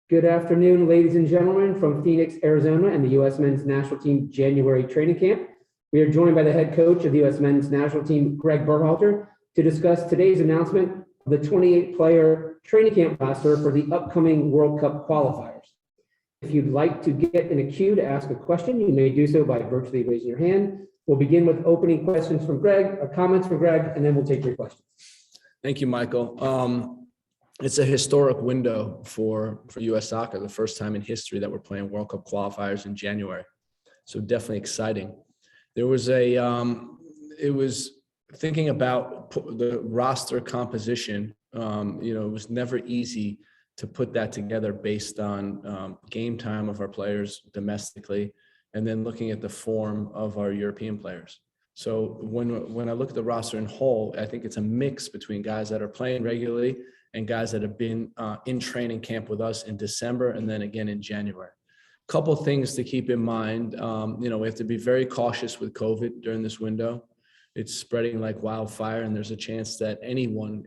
Good afternoon, ladies and gentlemen, from Phoenix, Arizona, and the U.S. Men's National Team January training camp. We are joined by the head coach of the U.S. Men's National Team, Greg Berhalter, to discuss today's announcement of the 28-player training camp roster for the upcoming World Cup qualifiers. If you'd like to get in a queue to ask a question, you may do so by virtually raising your hand. We'll begin with opening questions from Greg, or comments from Greg, and then we'll take your questions. Thank you, Michael. It's a historic window for U.S. soccer, the first time in history that we're playing World Cup qualifiers in January. So definitely exciting. There was it was thinking about the roster composition. It was never easy to put that together based on game time of our players domestically, and then looking at the form of our European players. So when I look at the roster in whole, I think it's a mix between guys that are playing regularly and guys that have been in training camp with us in December and then again in January. Couple things to keep in mind. We have to be very cautious with COVID during this window. It's spreading like wildfire, and there's a chance that anyone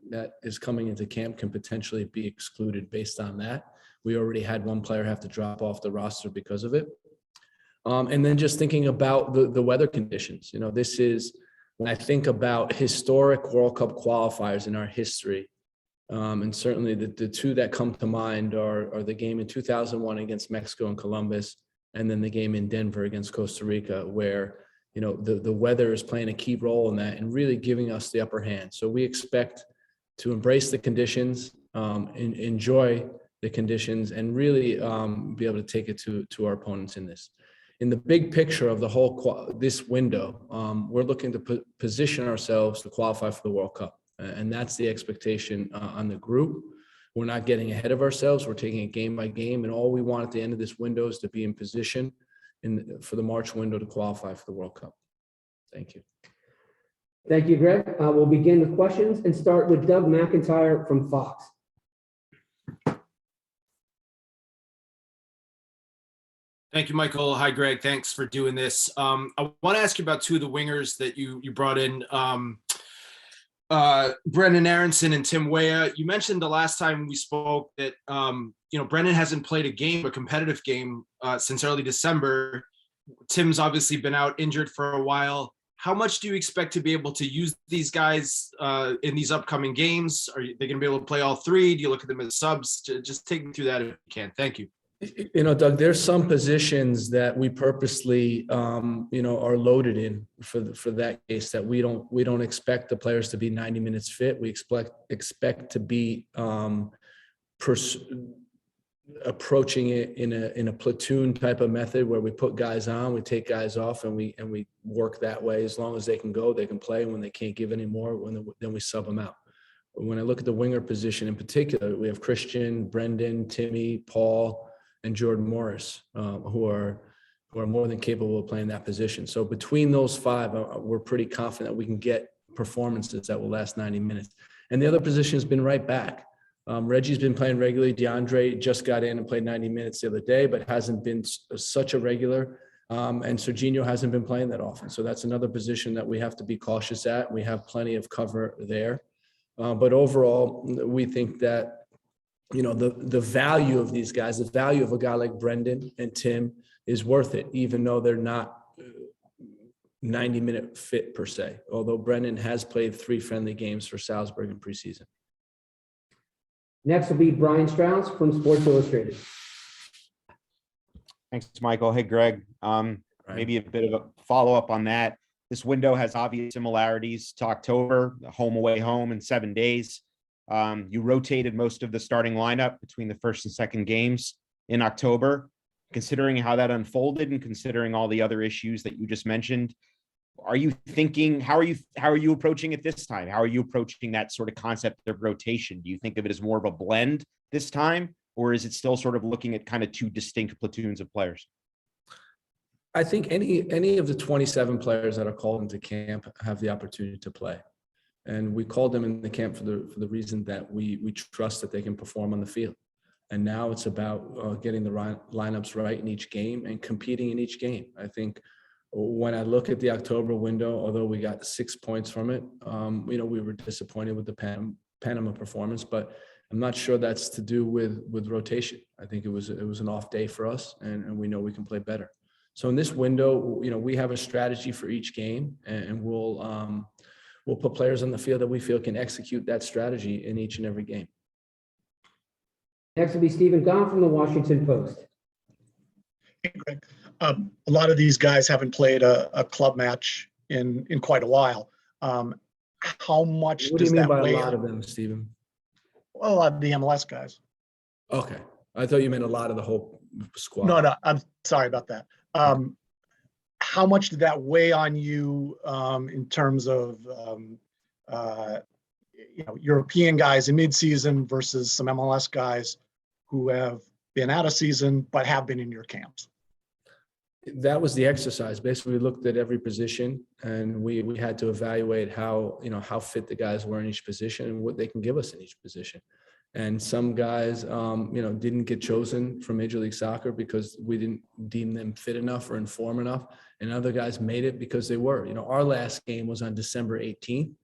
that is coming into camp can potentially be excluded based on that. We already had one player have to drop off the roster because of it. And then just thinking about the weather conditions. This is, when I think about historic World Cup qualifiers in our history, and certainly the two that come to mind are the game in 2001 against Mexico and Columbus, and then the game in Denver against Costa Rica, where the weather is playing a key role in that and really giving us the upper hand. So we expect to embrace the conditions, enjoy the conditions, and really be able to take it to our opponents in this. In the big picture of the whole this window, we're looking to position ourselves to qualify for the World Cup. And that's the expectation on the group. We're not getting ahead of ourselves. We're taking it game by game. And all we want at the end of this window is to be in position for the March window to qualify for the World Cup. Thank you. Thank you, Greg. We'll begin the questions and start with Doug McIntyre from Fox. Thank you, Michael. Hi, Greg. Thanks for doing this. I want to ask you about two of the wingers that you brought in, Brendan Aronson and Tim Weah. You mentioned the last time we spoke that, Brendan hasn't played a competitive game since early December. Tim's obviously been out injured for a while. How much do you expect to be able to use these guys in these upcoming games? Are they going to be able to play all three? Do you look at them as subs? Just take me through that if you can. Thank you. Doug, there's some positions that we purposely, are loaded in for that case, that we don't expect the players to be 90 minutes fit. We expect to be approaching it in a platoon type of method where we put guys on, we take guys off, and we work that way. As long as they can go, they can play. When they can't give any more, then we sub them out. When I look at the winger position in particular, we have Christian, Brendan, Timmy, Paul, and Jordan Morris, who are more than capable of playing that position. So between those five, we're pretty confident that we can get performances that will last 90 minutes. And the other position has been right back. Reggie's been playing regularly. DeAndre just got in and played 90 minutes the other day, but hasn't been such a regular. And Serginho hasn't been playing that often. So that's another position that we have to be cautious at. We have plenty of cover there. But overall, we think that the value of these guys, the value of a guy like Brendan and Tim is worth it, even though they're not 90-minute fit per se, although Brendan has played 3 friendly games for Salzburg in preseason. Next will be Brian Strauss from Sports Illustrated. Thanks, Michael. Hey, Greg. Maybe a bit of a follow-up on that. This window has obvious similarities to October, home away home in 7 days. You rotated most of the starting lineup between the first and second games in October. Considering how that unfolded and considering all the other issues that you just mentioned, are you thinking, how are you approaching it this time? How are you approaching that sort of concept of rotation? Do you think of it as more of a blend this time, or is it still sort of looking at kind of 2 distinct platoons of players? I think any of the 27 players that are called into camp have the opportunity to play. And we called them in the camp for the reason that we trust that they can perform on the field. And now it's about getting the lineups right in each game and competing in each game. I think when I look at the October window, although we got 6 points from it, we were disappointed with the Panama performance, but I'm not sure that's to do with rotation. I think it was an off day for us, and we know we can play better. So in this window, we have a strategy for each game, and we'll put players on the field that we feel can execute that strategy in each and every game. Next will be Stephen Gahn from the Washington Post. Hey, Greg. A lot of these guys haven't played a club match in quite a while. How much What do you does mean that by a weigh lot on? of them, Stephen? Well, a lot of the MLS guys. Okay, I thought you meant a lot of the whole squad. No, I'm sorry about that. How much did that weigh on you in terms of European guys in midseason versus some MLS guys who have been out of season but have been in your camps? That was the exercise. Basically, we looked at every position, and we had to evaluate how fit the guys were in each position and what they can give us in each position. And some guys, didn't get chosen from Major League Soccer because we didn't deem them fit enough or in form enough. And other guys made it because they were. Our last game was on December 18th,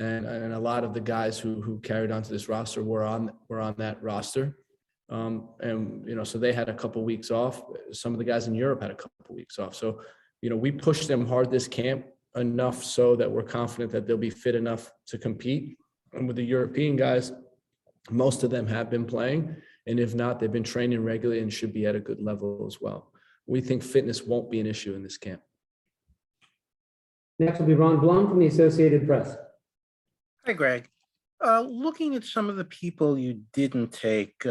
and a lot of the guys who carried onto this roster were on that roster. So they had a couple weeks off. Some of the guys in Europe had a couple weeks off. So, we pushed them hard this camp enough so that we're confident that they'll be fit enough to compete. And with the European guys, most of them have been playing. And if not, they've been training regularly and should be at a good level as well. We think fitness won't be an issue in this camp. Next will be Ron Blum from the Associated Press. Hi, Greg. Looking at some of the people you didn't take,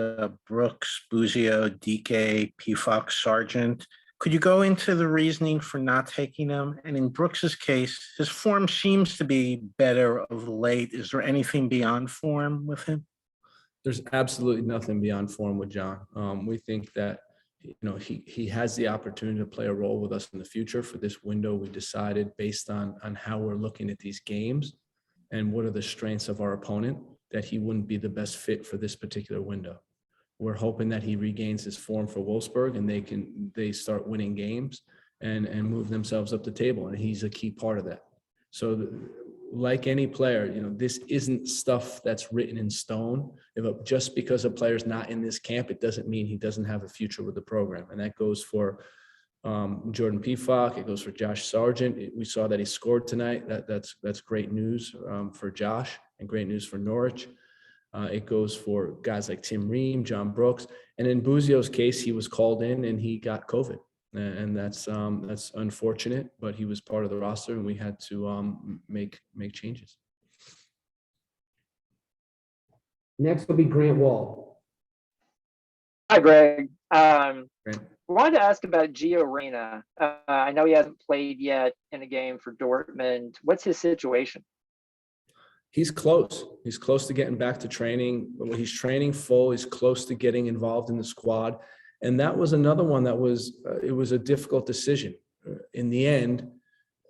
Brooks, Buzio, DK, Pfox, Sargent, could you go into the reasoning for not taking them? And in Brooks's case, his form seems to be better of late. Is there anything beyond form with him? There's absolutely nothing beyond form with John. We think that he has the opportunity to play a role with us in the future. For this window, we decided based on how we're looking at these games and what are the strengths of our opponent, that he wouldn't be the best fit for this particular window. We're hoping that he regains his form for Wolfsburg and they start winning games and move themselves up the table, and he's a key part of that. So like any player, this isn't stuff that's written in stone. Just because a player's not in this camp, it doesn't mean he doesn't have a future with the program. And that goes for Jordan Pfox. It goes for Josh Sargent. We saw that he scored tonight. That's great news for Josh and great news for Norwich. It goes for guys like Tim Ream, John Brooks. And in Buzio's case, he was called in and he got COVID. And that's unfortunate, but he was part of the roster and we had to make changes. Next will be Grant Wall. Hi, Greg. Grant. I wanted to ask about Gio Reyna. I know he hasn't played yet in a game for Dortmund. What's his situation? He's close. He's close to getting back to training. He's training full. He's close to getting involved in the squad. And that was another one that it was a difficult decision. In the end,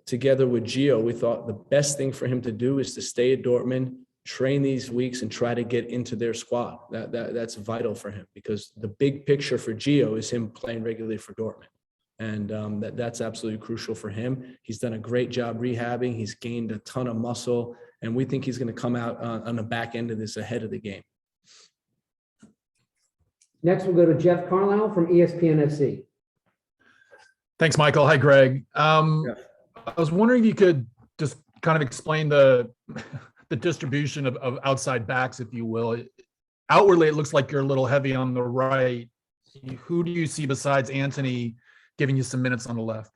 together with Gio, we thought the best thing for him to do is to stay at Dortmund, train these weeks, and try to get into their squad. That's vital for him because the big picture for Gio is him playing regularly for Dortmund. And that's absolutely crucial for him. He's done a great job rehabbing. He's gained a ton of muscle, and we think he's going to come out on the back end of this ahead of the game. Next, we'll go to Jeff Carlisle from ESPN FC. Thanks, Michael. Hi, Greg. I was wondering if you could just kind of explain the distribution of outside backs, if you will. Outwardly, it looks like you're a little heavy on the right. Who do you see besides Anthony giving you some minutes on the left?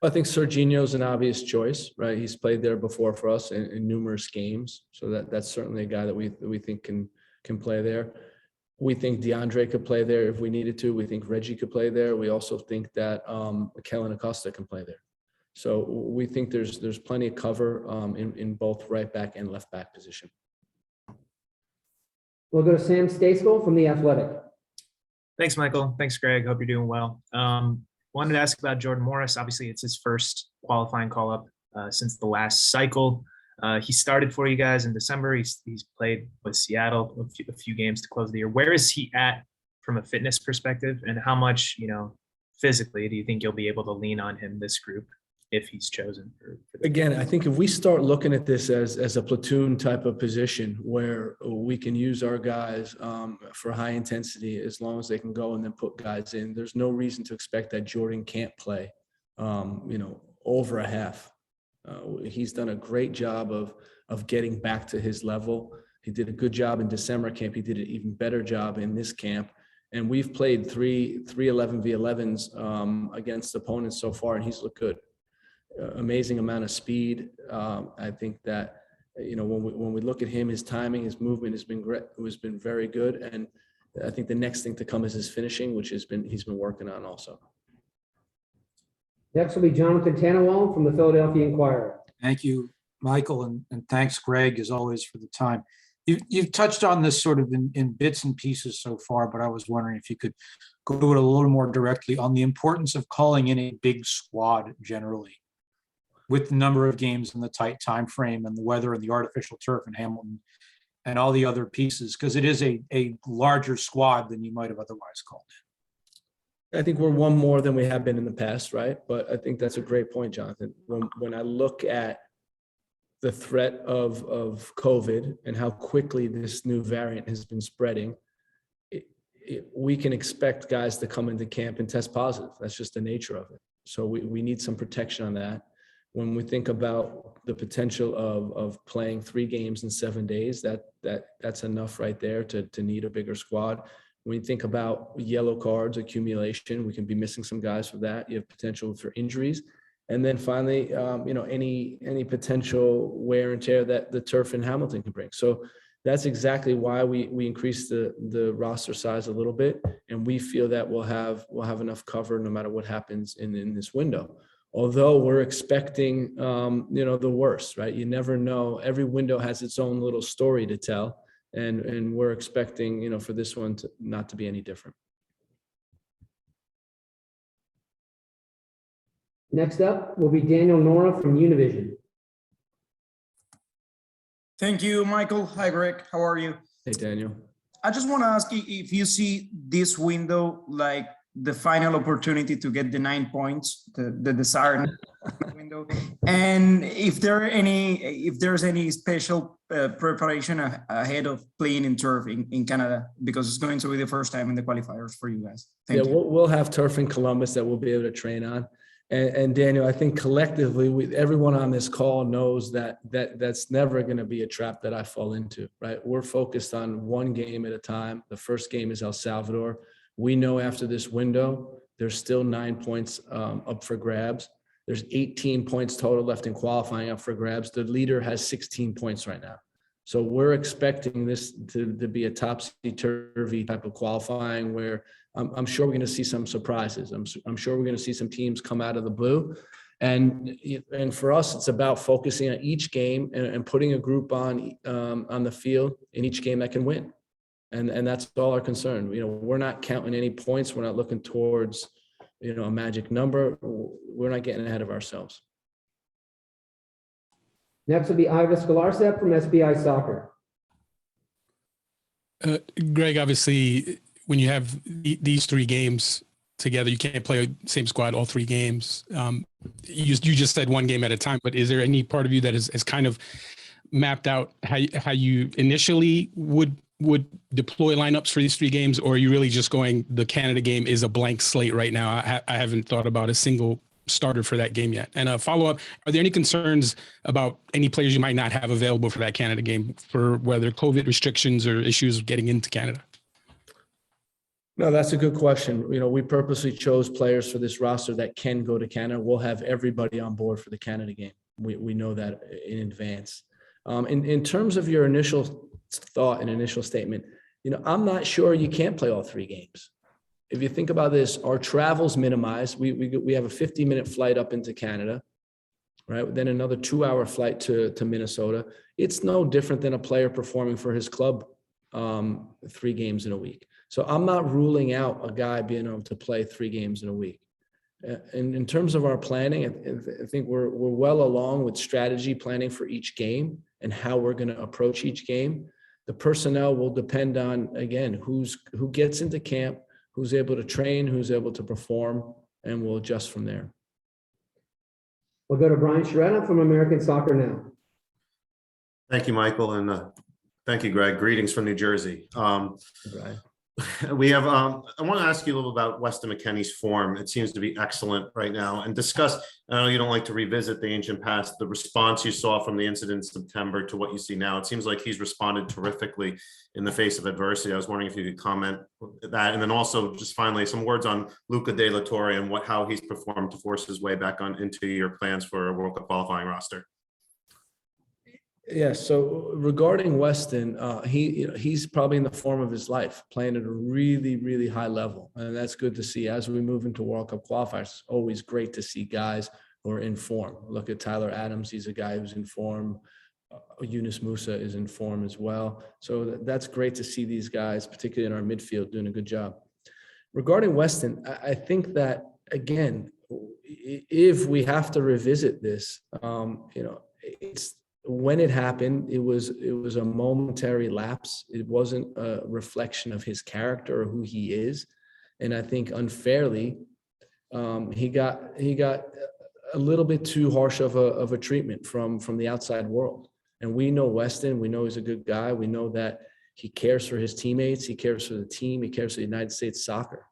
I think Serginho's an obvious choice, right? He's played there before for us in numerous games. So that's certainly a guy that we think can play there. We think DeAndre could play there if we needed to. We think Reggie could play there. We also think that Kellen Acosta can play there. So we think there's plenty of cover in both right back and left back position. We'll go to Sam Stejskal from The Athletic. Thanks, Michael. Thanks, Greg. Hope you're doing well. Wanted to ask about Jordan Morris. Obviously, it's his first qualifying call-up since the last cycle. He started for you guys in December. He's played with Seattle a few games to close the year. Where is he at from a fitness perspective, and how much, physically do you think you'll be able to lean on him this group? if he's chosen for the Again, I think if we start looking at this as a platoon type of position where we can use our guys for high intensity as long as they can go and then put guys in, there's no reason to expect that Jordan can't play, over a half. He's done a great job of getting back to his level. He did a good job in December camp. He did an even better job in this camp. And we've played three 11v11s against opponents so far, and he's looked good. Amazing amount of speed. I think that, when we look at him, his timing, his movement has been great. It has been very good. And I think the next thing to come is his finishing, which he's been working on also. Next will be Jonathan Tannenwald from the Philadelphia Inquirer. Thank you, Michael, and thanks, Greg, as always, for the time. You've touched on this sort of in bits and pieces so far, but I was wondering if you could go to it a little more directly on the importance of calling in a big squad generally, with the number of games and the tight time frame and the weather and the artificial turf in Hamilton and all the other pieces, because it is a larger squad than you might have otherwise called it. I think we're one more than we have been in the past, right? But I think that's a great point, Jonathan. When I look at the threat of COVID and how quickly this new variant has been spreading, we can expect guys to come into camp and test positive. That's just the nature of it. So we need some protection on that. When we think about the potential of playing 3 games in 7 days, that's enough right there to need a bigger squad. When you think about yellow cards accumulation, we can be missing some guys for that. You have potential for injuries. And then finally, any potential wear and tear that the turf in Hamilton can bring. So that's exactly why we increased the roster size a little bit. And we feel that we'll have enough cover no matter what happens in this window. Although we're expecting, the worst, right? You never know. Every window has its own little story to tell. And we're expecting, for this one not to be any different. Next up will be Daniel Nora from Univision. Thank you, Michael. Hi, Greg. How are you? Hey, Daniel. I just want to ask you if you see this window like the final opportunity to get the 9 points, the desired window, and if there's any special preparation ahead of playing in turf in Canada, because it's going to be the first time in the qualifiers for you guys. Thank you. We'll have turf in Columbus that we'll be able to train on. And Daniel, I think collectively, everyone on this call knows that's never going to be a trap that I fall into, right? We're focused on one game at a time. The first game is El Salvador. We know after this window, there's still 9 points up for grabs. There's 18 points total left in qualifying up for grabs. The leader has 16 points right now. So we're expecting this to be a topsy-turvy type of qualifying where I'm sure we're going to see some surprises. I'm sure we're going to see some teams come out of the blue. And for us, it's about focusing on each game and putting a group on the field in each game that can win. And that's all our concern. We're not counting any points. We're not looking towards, a magic number. We're not getting ahead of ourselves. Next will be Iva Skolarsep from SBI Soccer. Greg, obviously, when you have these 3 games together, you can't play same squad all 3 games. You just said one game at a time, but is there any part of you that is kind of mapped out how you initially would deploy lineups for these 3 games, or are you really just going, the Canada game is a blank slate right now? I haven't thought about a single starter for that game yet. And a follow-up, are there any concerns about any players you might not have available for that Canada game, for whether COVID restrictions or issues getting into Canada? No, that's a good question. We purposely chose players for this roster that can go to Canada. We'll have everybody on board for the Canada game. We know that in advance. In terms of your initial thought and initial statement, I'm not sure you can't play all 3 games. If you think about this, our travel's minimized. We have a 50-minute flight up into Canada, right? Then another 2-hour flight to Minnesota. It's no different than a player performing for his club 3 games in a week. So I'm not ruling out a guy being able to play 3 games in a week. And in terms of our planning, I think we're well along with strategy planning for each game and how we're going to approach each game. The personnel will depend on, again, who gets into camp, who's able to train, who's able to perform, and we'll adjust from there. We'll go to Brian Sciaretta from American Soccer Now. Thank you, Michael, and thank you, Greg. Greetings from New Jersey. Right. We have, I want to ask you a little about Weston McKennie's form. It seems to be excellent right now, and discuss, I know you don't like to revisit the ancient past, the response you saw from the incident in September to what you see now. It seems like he's responded terrifically in the face of adversity. I was wondering if you could comment that, and then also just finally some words on Luca De La Torre and how he's performed to force his way back on into your plans for a World Cup qualifying roster. Yeah, so regarding Weston, he's probably in the form of his life, playing at a really, really high level. And that's good to see. As we move into World Cup qualifiers, it's always great to see guys who are in form. Look at Tyler Adams. He's a guy who's in form. Yunus Musa is in form as well. So that's great to see these guys, particularly in our midfield, doing a good job. Regarding Weston, I think that, again, if we have to revisit this, it's, when it happened, it was a momentary lapse. It wasn't a reflection of his character or who he is. And I think unfairly, he got a little bit too harsh of a treatment from the outside world. And we know Weston, we know he's a good guy. We know that he cares for his teammates. He cares for the team. He cares for the United States soccer.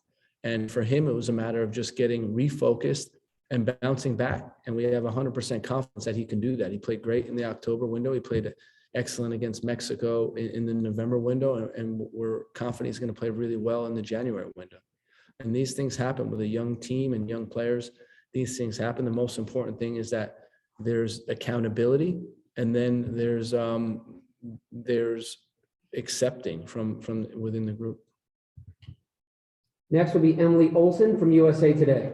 And for him, it was a matter of just getting refocused and bouncing back. And we have 100% confidence that he can do that. He played great in the October window. He played excellent against Mexico in the November window. And we're confident he's going to play really well in the January window. And these things happen with a young team and young players. These things happen. The most important thing is that there's accountability, and then there's accepting from within the group. Next will be Emily Olson from USA Today.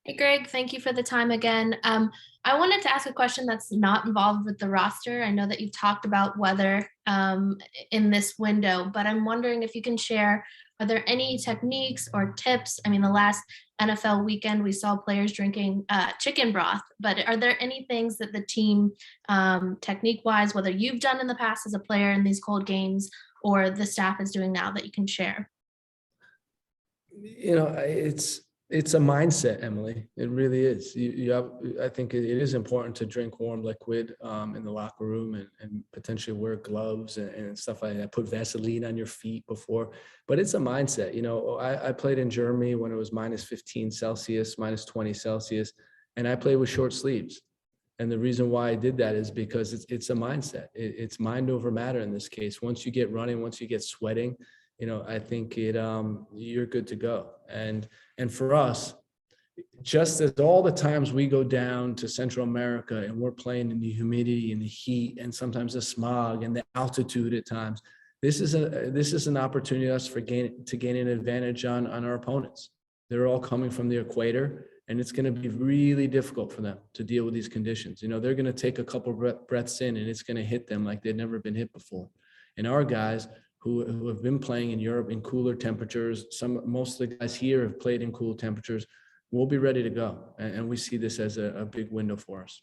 Hey, Greg, thank you for the time again. I wanted to ask a question that's not involved with the roster. I know that you've talked about weather in this window, but I'm wondering if you can share, are there any techniques or tips? I mean, the last NFL weekend, we saw players drinking chicken broth, but are there any things that the team, technique-wise, whether you've done in the past as a player in these cold games or the staff is doing now, that you can share? It's a mindset, Emily. It really is. I think it is important to drink warm liquid in the locker room and potentially wear gloves and stuff like that. Put Vaseline on your feet before, but it's a mindset. I played in Germany when it was minus 15 Celsius, minus 20 Celsius, and I played with short sleeves. And the reason why I did that is because it's a mindset. It's mind over matter in this case. Once you get running, once you get sweating, I think you're good to go. And for us, just as all the times we go down to Central America and we're playing in the humidity and the heat and sometimes the smog and the altitude at times, this is an opportunity for us to gain an advantage on our opponents. They're all coming from the equator, and it's going to be really difficult for them to deal with these conditions. They're going to take a couple breaths in and it's going to hit them like they've never been hit before. And our guys who have been playing in Europe in cooler temperatures, most of the guys here have played in cool temperatures, we'll be ready to go. And we see this as a big window for us.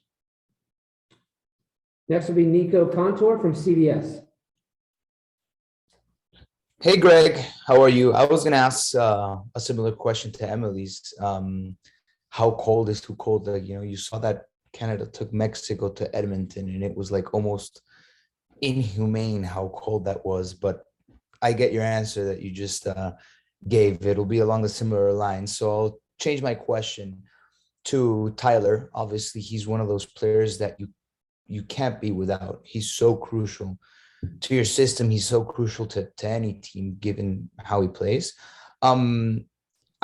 Next will be Nico Contour from CBS. Hey, Greg, how are you? I was going to ask a similar question to Emily's. How cold is too cold? Like, you saw that Canada took Mexico to Edmonton, and it was like almost inhumane how cold that was. But I get your answer that you just gave. It'll be along a similar line. So I'll change my question to Tyler. Obviously, he's one of those players that you can't be without. He's so crucial to your system. He's so crucial to any team, given how he plays. I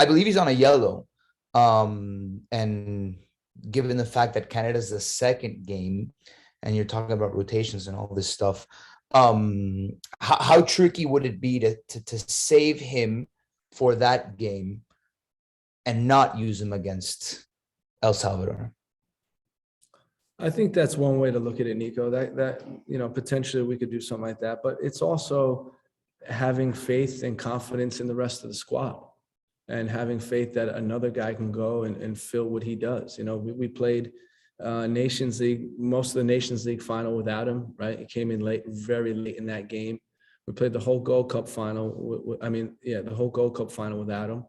believe he's on a yellow. And given the fact that Canada's the second game, and you're talking about rotations and all this stuff, how tricky would it be to save him for that game and not use him against El Salvador? I think that's one way to look at it, Nico, that potentially we could do something like that, but it's also having faith and confidence in the rest of the squad and having faith that another guy can go and fill what he does. We played Nations League, most of the Nations League final without him, right? He came in late, very late in that game. We played the whole Gold Cup final. The whole Gold Cup final without him.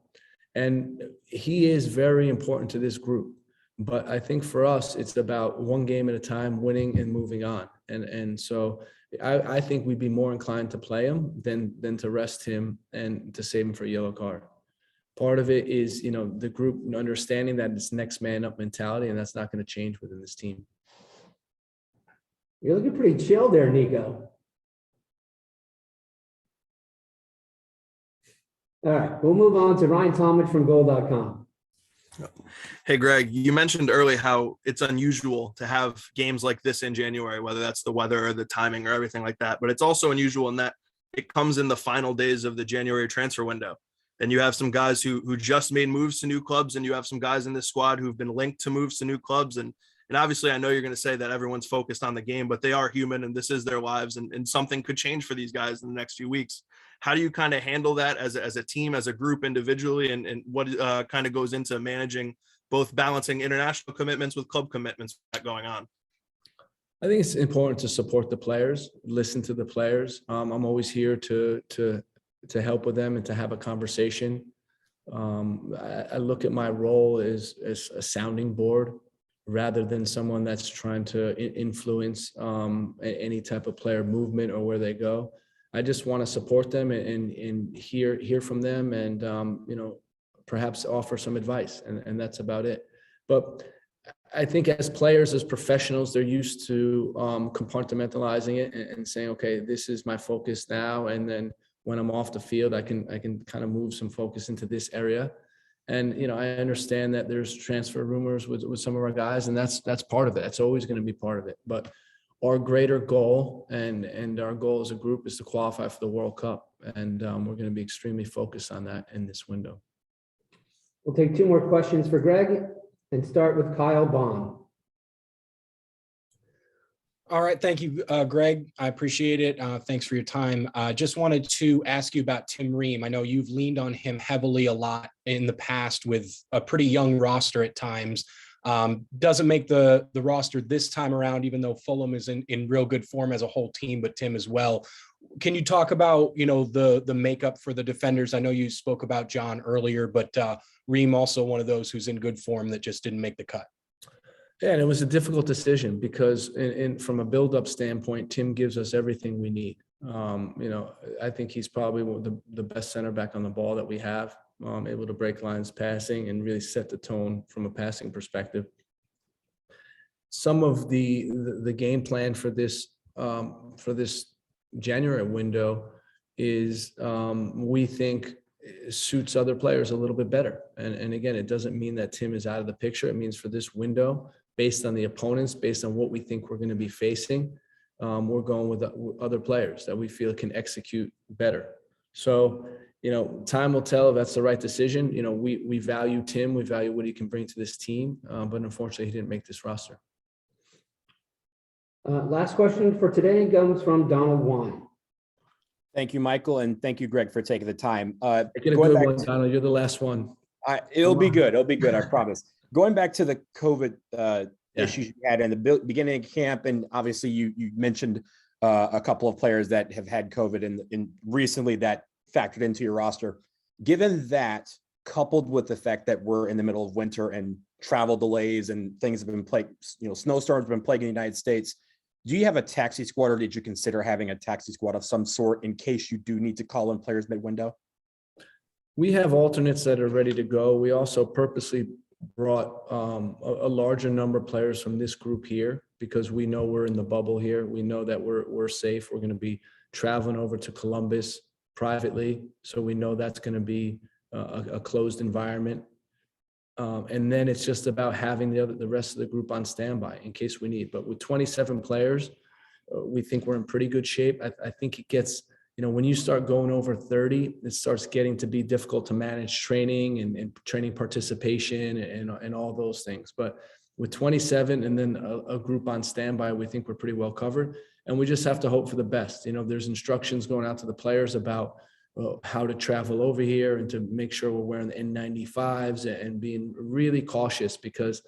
And he is very important to this group. But I think for us, it's about one game at a time, winning and moving on. And so I think we'd be more inclined to play him than to rest him and to save him for a yellow card. Part of it is, the group understanding that it's next man up mentality, and that's not going to change within this team. You're looking pretty chill there, Nico. All right, we'll move on to Ryan Talmadge from Goal.com. Hey, Greg, you mentioned earlier how it's unusual to have games like this in January, whether that's the weather or the timing or everything like that. But it's also unusual in that it comes in the final days of the January transfer window. And you have some guys who just made moves to new clubs, and you have some guys in this squad who've been linked to moves to new clubs. And obviously, I know you're going to say that everyone's focused on the game, but they are human and this is their lives, and something could change for these guys in the next few weeks. How do you kind of handle that as a team, as a group, individually, and what kind of goes into managing both balancing international commitments with club commitments going on? I think it's important to support the players, listen to the players. I'm always here to help with them and to have a conversation. I look at my role as a sounding board rather than someone that's trying to influence any type of player movement or where they go. I just want to support them and hear from them and, perhaps offer some advice, and that's about it. But I think as players, as professionals, they're used to compartmentalizing it and saying, okay, this is my focus now. And then when I'm off the field, I can kind of move some focus into this area. And, I understand that there's transfer rumors with some of our guys, and that's part of it. That's always going to be part of it. But our greater goal and our goal as a group is to qualify for the World Cup. And we're going to be extremely focused on that in this window. We'll take two more questions for Greg and start with Kyle Bond. All right. Thank you, Greg. I appreciate it. Thanks for your time. Just wanted to ask you about Tim Ream. I know you've leaned on him heavily a lot in the past with a pretty young roster at times. Doesn't make the roster this time around, even though Fulham is in real good form as a whole team, but Tim as well. Can you talk about, the makeup for the defenders? I know you spoke about John earlier, but Ream also one of those who's in good form that just didn't make the cut. Yeah, and it was a difficult decision because from a build-up standpoint, Tim gives us everything we need. I think he's probably the best center back on the ball that we have, able to break lines passing and really set the tone from a passing perspective. Some of the game plan for this January window is we think suits other players a little bit better. And again, it doesn't mean that Tim is out of the picture. It means for this window, based on the opponents, based on what we think we're going to be facing, we're going with other players that we feel can execute better. So, time will tell if that's the right decision. We value Tim, we value what he can bring to this team, but unfortunately he didn't make this roster. Last question for today comes from Donald Wine. Thank you, Michael, and thank you, Greg, for taking the time. Get a good one, Donald. You're the last one. It'll be good. It'll be good. I promise. Going back to the COVID issues you had in the beginning of camp, and obviously you mentioned a couple of players that have had COVID and recently that factored into your roster. Given that, coupled with the fact that we're in the middle of winter and travel delays and things have been plagued, snowstorms have been plaguing the United States, do you have a taxi squad, or did you consider having a taxi squad of some sort in case you do need to call in players mid-window? We have alternates that are ready to go. We also purposely brought a larger number of players from this group here because we know we're in the bubble here. We know that we're safe. We're going to be traveling over to Columbus privately, so we know that's going to be a closed environment. And then it's just about having the rest of the group on standby in case we need. But with 27 players, we think we're in pretty good shape. I think it gets, when you start going over 30, it starts getting to be difficult to manage training and training participation and all those things. But with 27 and then a group on standby, we think we're pretty well covered. And we just have to hope for the best. There's instructions going out to the players about how to travel over here and to make sure we're wearing the N95s and being really cautious because,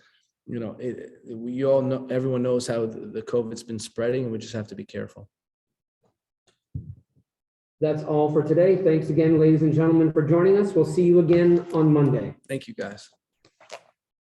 we all know, everyone knows how the COVID's been spreading, and we just have to be careful. That's all for today. Thanks again, ladies and gentlemen, for joining us. We'll see you again on Monday. Thank you, guys.